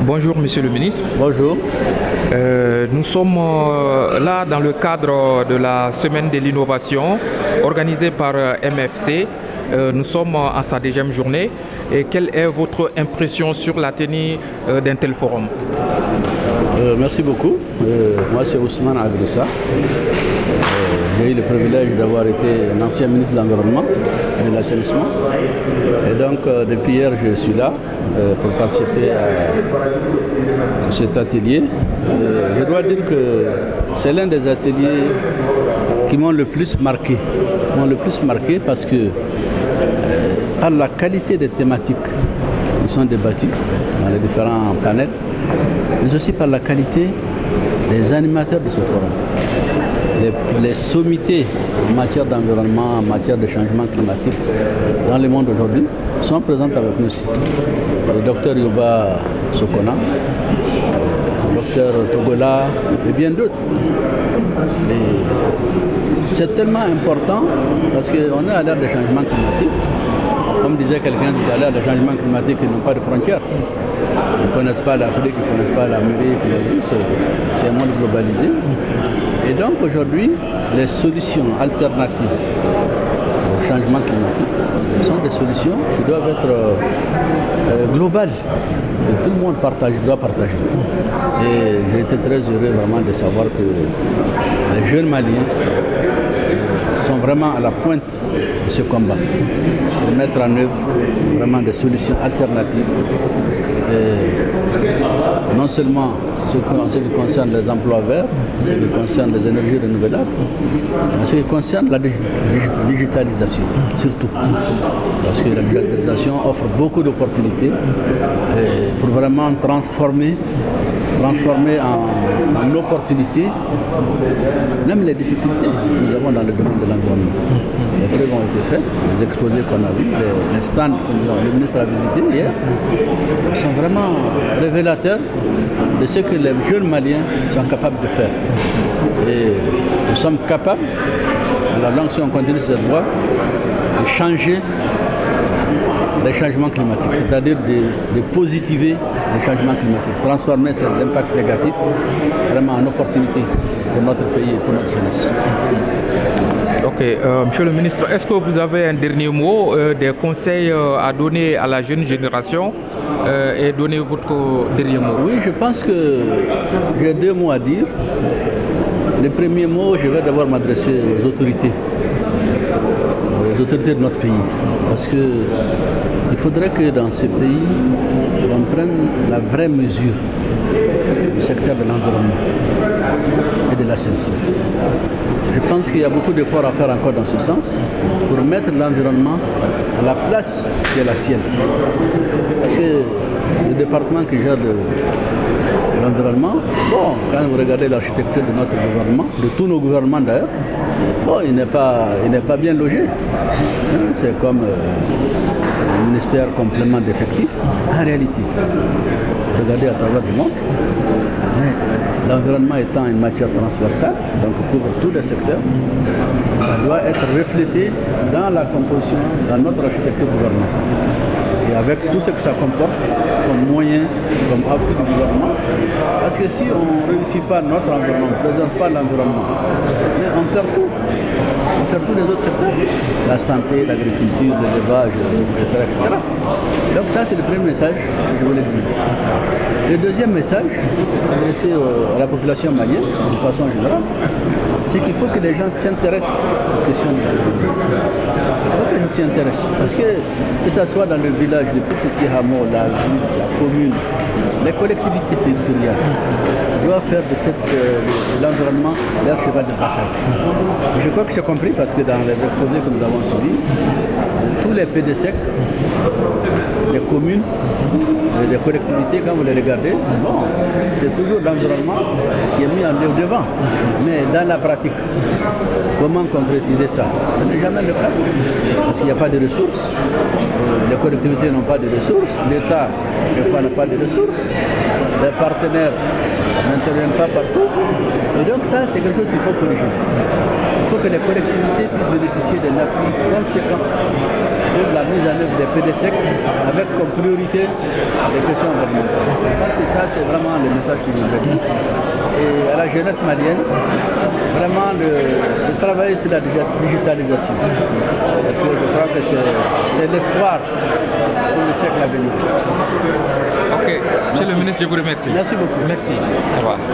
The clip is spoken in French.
Bonjour Monsieur le ministre. Bonjour. Nous sommes là dans le cadre de la semaine de l'innovation organisée par MFC. Nous sommes à sa deuxième journée. Et quelle est votre impression sur la tenue d'un tel forum? Merci beaucoup. Moi c'est Ousmane Agrissa. J'ai eu le privilège d'avoir été un ancien ministre de l'Environnement et de l'Assainissement. Et donc depuis hier je suis là pour participer à cet atelier. Je dois dire que c'est l'un des ateliers qui m'ont le plus marqué. Parce que par la qualité des thématiques qui sont débattues dans les différents panels, mais aussi par la qualité des animateurs de ce forum. Les sommités en matière d'environnement, en matière de changement climatique dans le monde aujourd'hui sont présentes avec nous ici. Le docteur Yoba Sokona, le docteur Togola et bien d'autres. C'est tellement important parce qu'on est à l'ère des changements climatiques. Comme disait quelqu'un tout à l'heure, les changements climatiques n'ont pas de frontières. Ils ne connaissent pas l'Afrique, ils ne connaissent pas l'Amérique, l'Asie, c'est un monde globalisé. Et donc aujourd'hui, les solutions alternatives au changement climatique sont des solutions qui doivent être globales, que tout le monde doit partager. Et j'ai été très heureux vraiment de savoir que les jeunes Maliens sont vraiment à la pointe de ce combat pour mettre en œuvre vraiment des solutions alternatives. Et non seulement en ce qui concerne les emplois verts, en ce qui concerne les énergies renouvelables, en ce qui concerne la digitalisation, surtout. Parce que la digitalisation offre beaucoup d'opportunités pour vraiment transformer en opportunités même les difficultés que nous avons dans le domaine de l'environnement. Les preuves ont été faites, les exposés qu'on a vus, les stands que le ministre a visités hier, sont vraiment révélateurs de ce que les jeunes Maliens sont capables de faire. Et nous sommes capables, alors si on continue cette voie, de changer les changements climatiques, c'est-à-dire de positiver les changements climatiques, transformer ces impacts négatifs vraiment en opportunités pour notre pays et pour notre jeunesse. Ok, Monsieur le ministre, est-ce que vous avez un dernier mot, des conseils à donner à la jeune génération et donner votre dernier mot? Oui, je pense que j'ai deux mots à dire. Le premier mot, je vais d'abord m'adresser aux autorités de notre pays. Parce qu'il faudrait que dans ce pays, on prenne la vraie mesure du secteur de l'environnement et de l'assainissement. Je pense qu'il y a beaucoup d'efforts à faire encore dans ce sens pour mettre l'environnement à la place qui est la sienne. Parce que le département qui gère l'environnement, quand vous regardez l'architecture de notre gouvernement, de tous nos gouvernements d'ailleurs, il n'est pas bien logé. C'est comme un ministère complément d'effectifs. En réalité, regardez à travers le monde, l'environnement étant une matière transversale, donc couvre tous les secteurs, ça doit être reflété dans la composition, dans notre architecture gouvernementale. Et avec tout ce que ça comporte comme moyen, comme appui du gouvernement, parce que si on ne réussit pas notre environnement, on ne présente pas l'environnement, on perd tout. On perd tous les autres secteurs, la santé, l'agriculture, l'élevage, etc. Donc ça, c'est le premier message que je voulais dire. Le deuxième message, adressé à la population malienne, de façon générale, c'est qu'il faut que les gens s'intéressent aux questions de l'environnement. Il faut que les gens s'y intéressent. Parce que ce soit dans le village, les plus petits hameaux, la ville, la commune, les collectivités territoriales doivent faire de l'environnement leur cheval de bataille. Et je crois que c'est compris parce que dans les exposés que nous avons suivis, tous les PDSEC, les communes, les collectivités, quand vous les regardez, c'est toujours l'environnement qui est mis en devant. Mais dans la pratique, comment concrétiser ça? Ce n'est jamais le cas. Parce qu'il n'y a pas de ressources. Les collectivités n'ont pas de ressources. L'État, quelquefois, n'a pas de ressources. Les partenaires n'interviennent pas partout. Et donc ça, c'est quelque chose qu'il faut corriger. Il faut que les collectivités puissent bénéficier d'un appui conséquent pour la mise en œuvre des PDSEC avec comme priorité les questions environnementales. Je pense que ça, c'est vraiment le message qui nous dit. Et à la jeunesse malienne, vraiment de travailler sur la digitalisation. Parce que je crois que c'est l'espoir pour le siècle à venir. Ok, Monsieur le ministre, je vous remercie. Merci beaucoup. Merci. Au revoir.